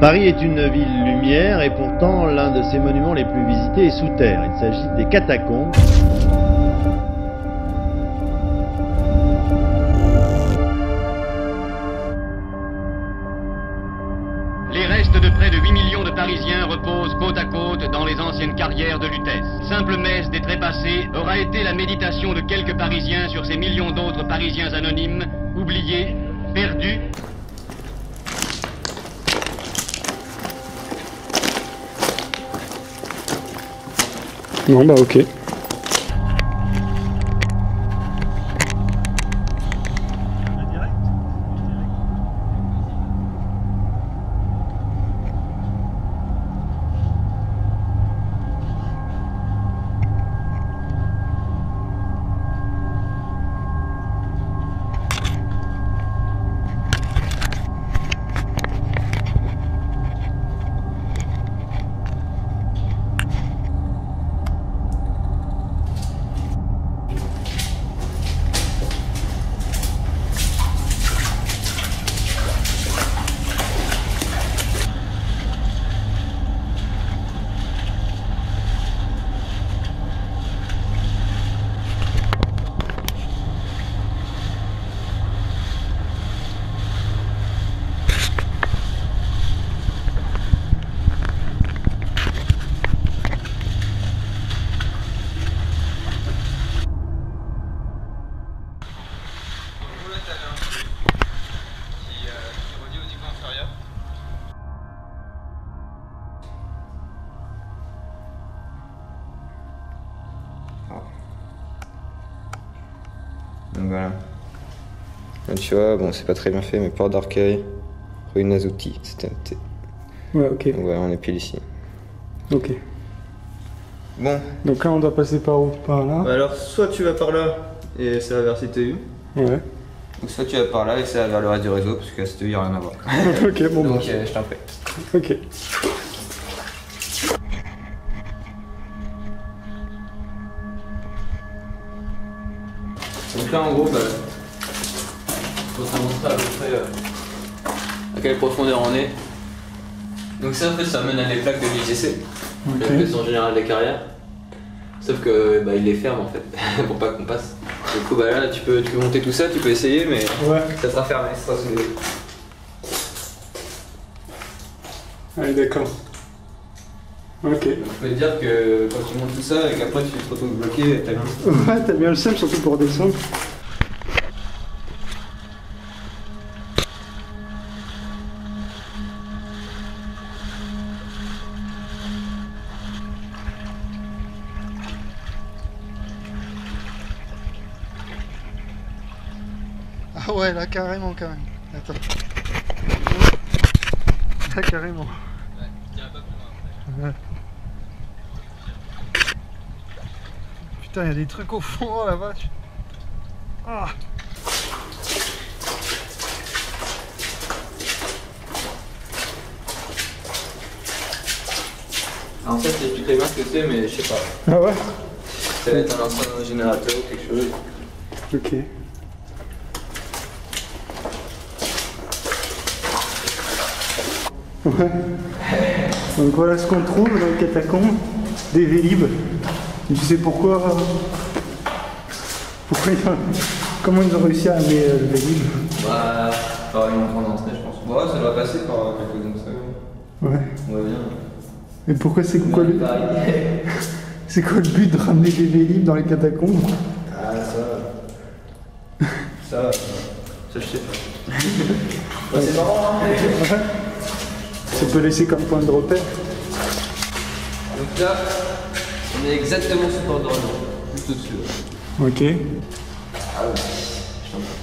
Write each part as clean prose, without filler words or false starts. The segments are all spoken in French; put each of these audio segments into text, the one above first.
Paris est une ville lumière et pourtant l'un de ses monuments les plus visités est sous terre. Il s'agit des catacombes. Les restes de près de 8 millions de Parisiens reposent côte à côte dans les anciennes carrières de Lutèce. Simple messe des trépassés aura été la méditation de quelques Parisiens sur ces millions d'autres Parisiens anonymes, oubliés, perdus. Non bah ok. Donc voilà. Là, tu vois, bon, c'est pas très bien fait, mais Port d'Arcueil, rue Nazouti, c'était noté. Ouais, ok. Donc voilà, on est pile ici. Ok. Bon. Donc là, on doit passer par où? Par là? Bah alors, soit tu vas par là et ça va vers CTU. Ouais. Ou soit tu vas par là et ça va vers le reste du réseau, parce qu'à CTU, il n'y a rien à voir. Ok, bon Donc, bah. je t'en prie. Ok. Donc là, en gros, bah, faut te montrer à peu près à quelle profondeur on est. Donc ça, en fait, ça mène à des plaques de l'IGC, la Direction Générale des Carrières. Sauf que bah, il les ferme en fait, pour pas qu'on passe. Du coup, bah là, tu peux monter tout ça, tu peux essayer, mais Ouais. ça sera fermé, ça sera soudé. Allez, d'accord. Ok. Donc, je peux te dire que quand tu montes tout ça et qu'après tu te retrouves bloqué, t'as bien. Ouais, t'as bien le seum, surtout pour descendre. Ah ouais, là carrément quand même. Attends. Là carrément. Ouais, il y a pas plus loin. Ouais. Putain, il y a des trucs au fond, oh la vache. Ah. Alors ça, je t'expliquerai bien ce que c'est, mais je sais pas. Ah ouais? Ça va être un ancien générateur ou quelque chose. Ok. Ouais. Donc voilà ce qu'on trouve dans les catacombes des Vélib. Et tu sais pourquoi comment ils ont réussi à amener le Vélib? Bah, par une grande entrée, je pense. Bon, ça doit passer par quelque chose comme ça. Ouais. On va bien. Et pourquoi c'est quoi le c'est quoi le but de ramener des Vélib dans les catacombes? Ah, ça, je sais pas. Bah, c'est marrant, hein. Ouais. Ça peut laisser comme point de repère. Donc là, on est exactement sous Port de Renault, juste au-dessus. Ok. Ah ouais, je t'en prie.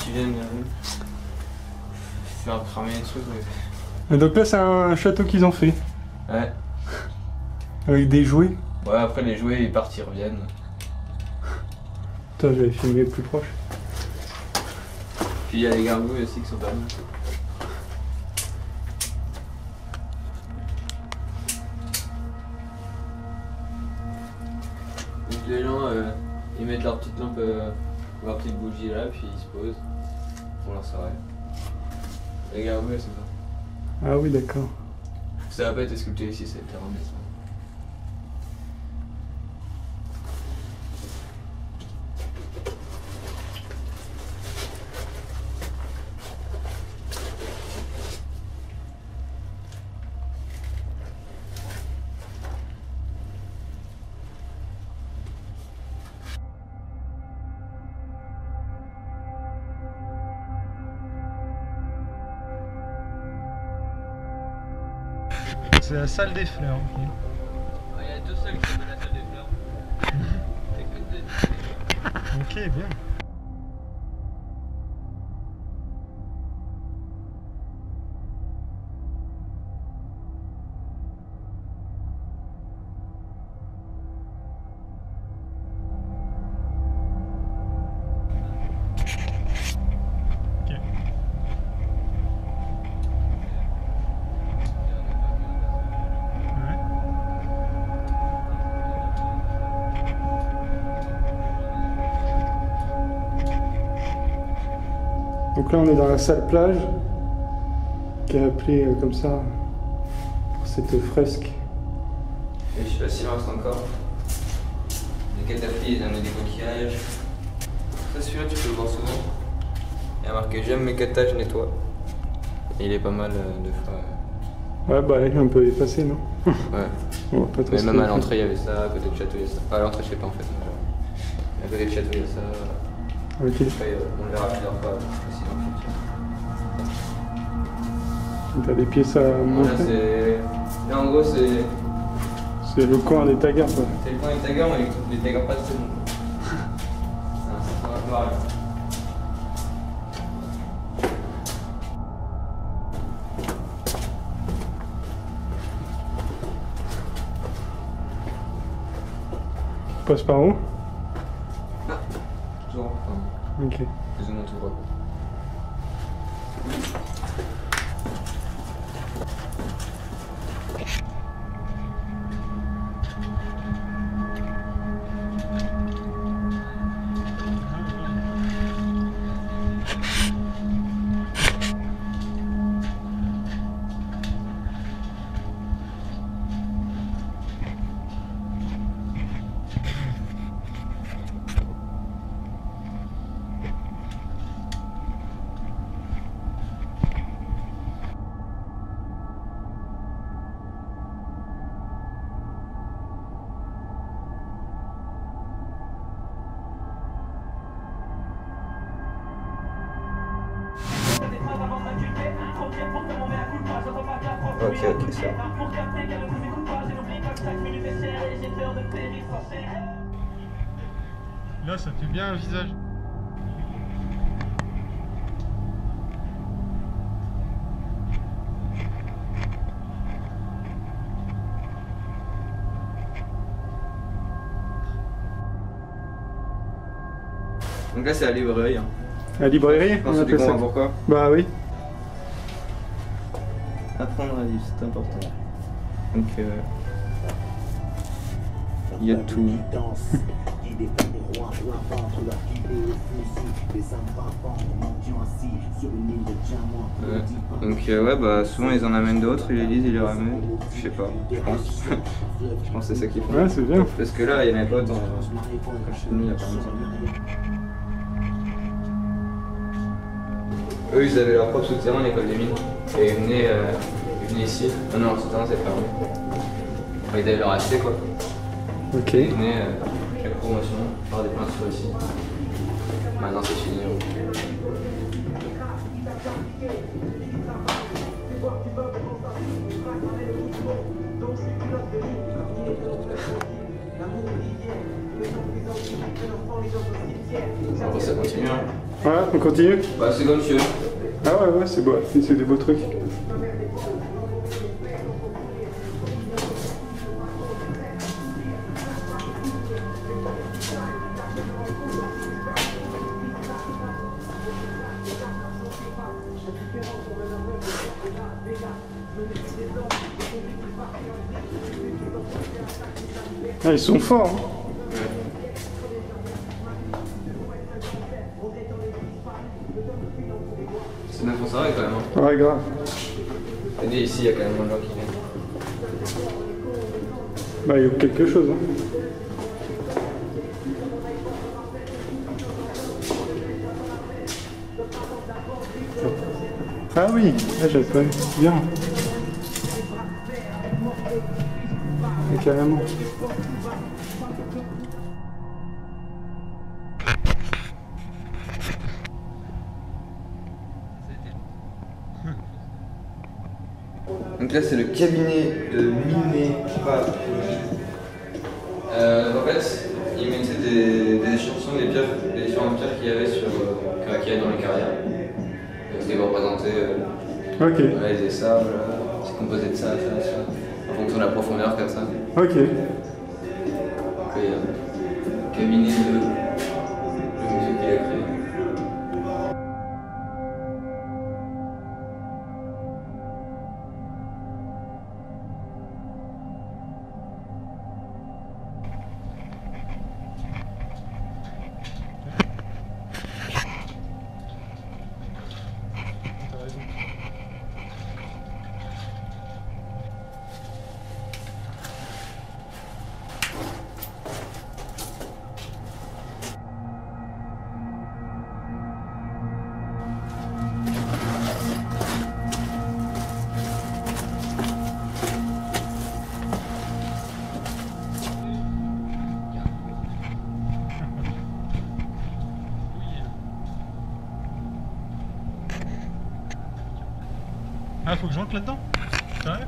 Tu viens faire cramer les trucs, mais... Et donc là c'est un château qu'ils ont fait. Ouais. Avec des jouets. Ouais, après les jouets, ils partent, ils reviennent. Putain, j'avais filmé plus proche. Puis il y a les gargouilles aussi qui sont pas mal. Donc les gens, ils mettent leur petite lampe, leur petite bougie là, puis ils se posent pour leur soirée. Les gargouilles, c'est ça. Ah oui, d'accord. Ça n'a pas été sculpté ici, ça a été rendu. C'est la salle des fleurs. Il y a 2 salles qui sont de la salle des fleurs. Ok, bien. Donc là on est dans la salle plage, qui est appelée comme ça pour cette fresque. Et je sais pas s'il en reste encore. Les cataphiles, ils amènent des coquillages. Ça, celui-là, tu peux le voir souvent. Il y a marqué j'aime mes catas, je nettoie. Et il est pas mal de fois. Ouais, bah il est un peu effacé, non? Ouais. Bon, pas trop Mais même à stylé. l'entrée, il y avait ça, à côté de château, il y a ça. À l'entrée, je sais pas en fait. À côté de château, il y a ça. Ok. Après, on le verra plusieurs fois aussi dans le futur. T'as des pièces à Voilà, montrer? là, en gros, c'est C'est le coin des taggers, quoi. le coin des taggers, mais les taggers pas c'est bon. Ça va voir là. On passe par où? Toujours, enfin, Ok. plus ou moins tout droit. Ok, ça. Là, ça fait bien un visage. Donc là, c'est la librairie. Hein. La librairie, Je pense on que tu appelle ça. comprends pourquoi. Bah oui. Apprendre à vivre, c'est important. Donc, il y a tout. Donc ouais, bah souvent ils en amènent d'autres, ils les lisent, ils les ramènent. Je sais pas, je pense. Je pense que c'est ça qu'ils font. Ouais, c'est bien. Parce que là, il n'y en avait pas autant. Quand je suis venu, il y a pas longtemps. Eux, ils avaient leur propre souterrain, l'école des mines. Et ils venaient ici. Non, non, leur souterrain, c'est fermé. Enfin, ils devaient leur acheter, quoi. Ok. Ils venaient chaque promotion, faire des peintures ici. Maintenant, c'est fini. Après, ça continue. Hein. Ouais, on continue. Bah, c'est comme tu veux. Ah ouais, ouais, c'est beau. C'est des beaux trucs. Ah, ils sont forts. Hein. C'est bien conservé quand même. Hein. Ouais, grave. Et ici, il y a quand même moins de gens qui viennent. Bah, il y a quelque chose. Hein. Ah oui, là j'avais pas vu. Bien. Et carrément. Donc là c'est le cabinet de minéralogie. En fait, ils mettaient des échantillons des différentes pierres qu'il y avait qu'il y avait dans les carrières. C'était représenté. Ok. Voilà, ils faisaient ça, voilà. C'est composé de ça, ça, ça. En fonction de la profondeur comme ça. Ok. Donc il y a le cabinet de le monsieur qui l'a créé. Ah, faut que j'entre là-dedans? Sérieux?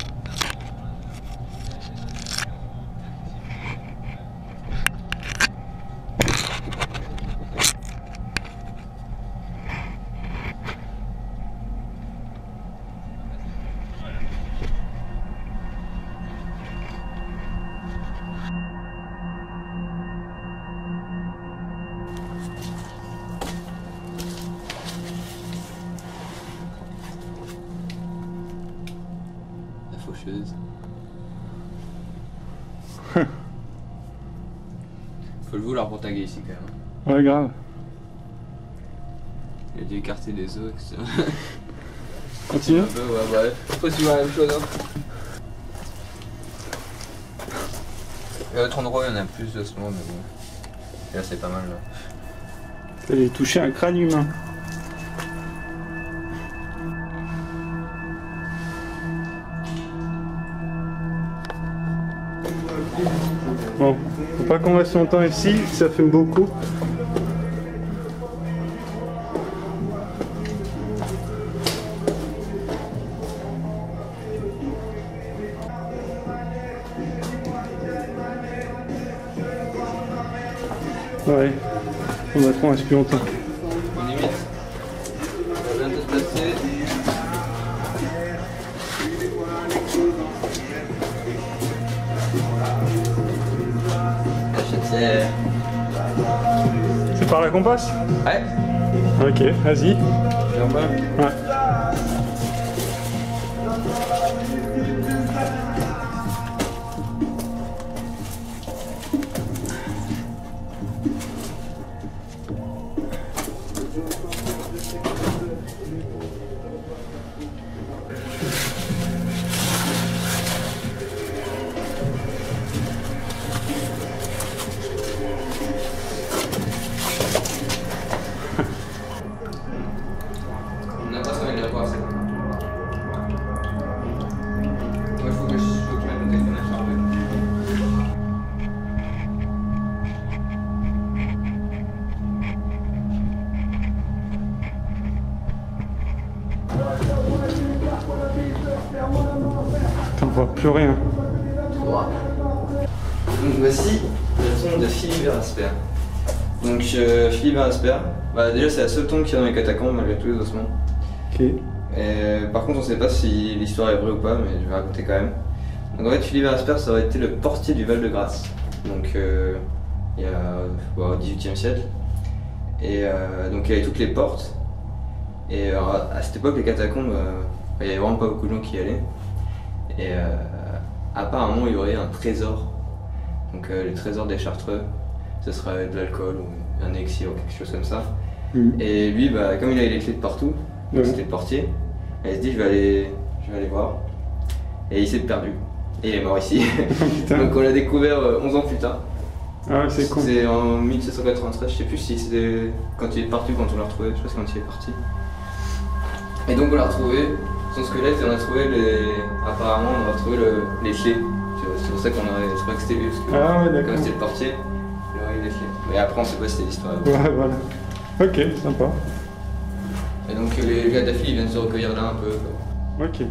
Faucheuse. Faut le vouloir pour taguer ici quand même. Ouais, grave. Il a dû écarter des os, etc. Continue. Un peu, ouais. Faut suivre la même chose. Hein. À l'autre endroit, il y en a plus d'ossements, mais bon. Et là, c'est pas mal. Là. J'ai touché un crâne humain. Bon, faut pas qu'on reste longtemps ici, ça fait beaucoup. Ouais, on va trop rester plus longtemps. On limite. On va bientôt se passer. C'est par là qu'on passe? Ouais. Ok, vas-y. Viens pas. Ouais. On n'a pas ça, il a pas assez. Moi, il faut que je mette mon téléphone à charger. T'en vois plus rien. Donc voici la tombe de Philibert Asper. Donc Philibert Asper, bah, déjà c'est la seule tombe qu'il y a dans les catacombes malgré tous les ossements. Ok. Et, par contre on sait pas si l'histoire est vraie ou pas, mais je vais raconter quand même. Donc en fait Philibert Asper ça aurait été le portier du Val-de-Grâce. Donc il y a au XVIIIe siècle. Et donc il y avait toutes les portes. Et à cette époque les catacombes, il y avait vraiment pas beaucoup de gens qui y allaient. Et apparemment il y aurait un trésor. Donc le trésor des Chartreux, ce serait de l'alcool ou un élixir ou quelque chose comme ça. Et lui, bah, comme il avait les clés de partout, donc c'était le portier, Elle se dit je vais aller voir. Et il s'est perdu. Et il est mort ici. Donc on l'a découvert 11 ans plus tard. Ah ouais, c'est con. C'est en 1793, je sais plus si c'était quand il est parti ou quand on l'a retrouvé, je pense quand il est parti. Et donc on l'a retrouvé, son squelette, et on a trouvé apparemment on a retrouvé les clés. C'est pour ça qu'on aurait trouvé que c'était lui, parce que Ah ouais, d'accord. comme c'était le portier, il aurait eu les clés. Et après on sait pas si c'était l'histoire. Ouais, voilà. Ok, sympa. Et donc les Gaddafi ils viennent se recueillir là un peu. Quoi. Ok.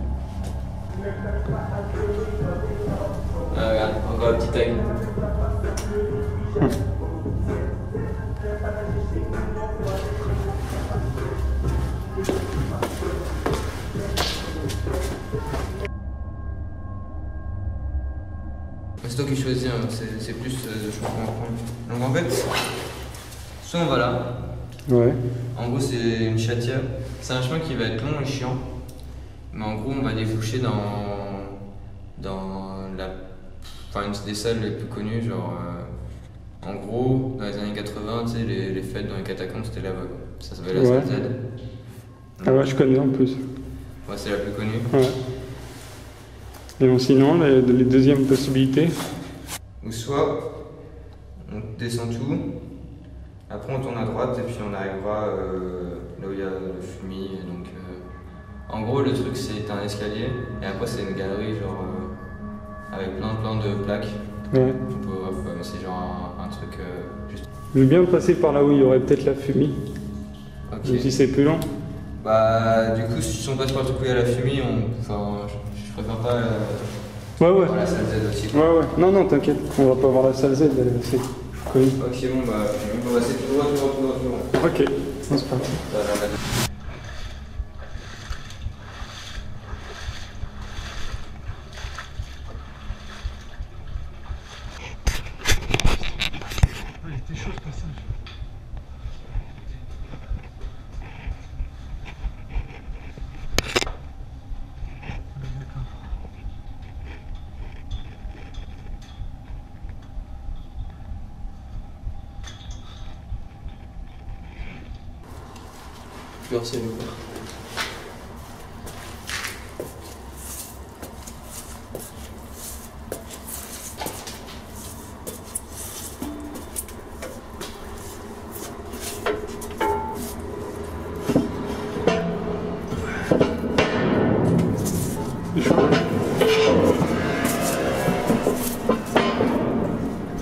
Regarde, encore la petite taille. C'est toi qui choisis, hein. C'est plus de choix qu'on va prendre. Donc en fait, soit on va là. Ouais. En gros, c'est une chatière. C'est un chemin qui va être long et chiant. Mais en gros, on va déboucher dans une des salles les plus connues. Genre, en gros, dans les années 80, tu sais, les fêtes dans les catacombes, c'était là-bas. Ça s'appelle la salle Z. Ah ouais, je connais en plus. Ouais, c'est la plus connue. Ouais. Et bon, sinon, les deuxièmes possibilités. Ou soit, on descend tout, après on tourne à droite et puis on arrivera là où il y a le fumier. Donc, en gros, le truc c'est un escalier et après c'est une galerie genre avec plein de plaques. Ouais. C'est genre un truc juste. Je veux bien passer par là où il y aurait peut-être la fumée. Ok. Même si c'est plus long. Bah, du coup, si on passe par le truc où il y a la fumée, je préfère pas. Ouais. Voir la salle Z aussi. Ouais. Non, t'inquiète. On va pas voir la salle Z, elle est assez connue. Ok, bon, bah, on va essayer tout droit. Ok, c'est parti. Ah, il était chaud ce passage. Merci beaucoup.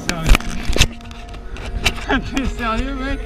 Sérieux? T'es sérieux, mec?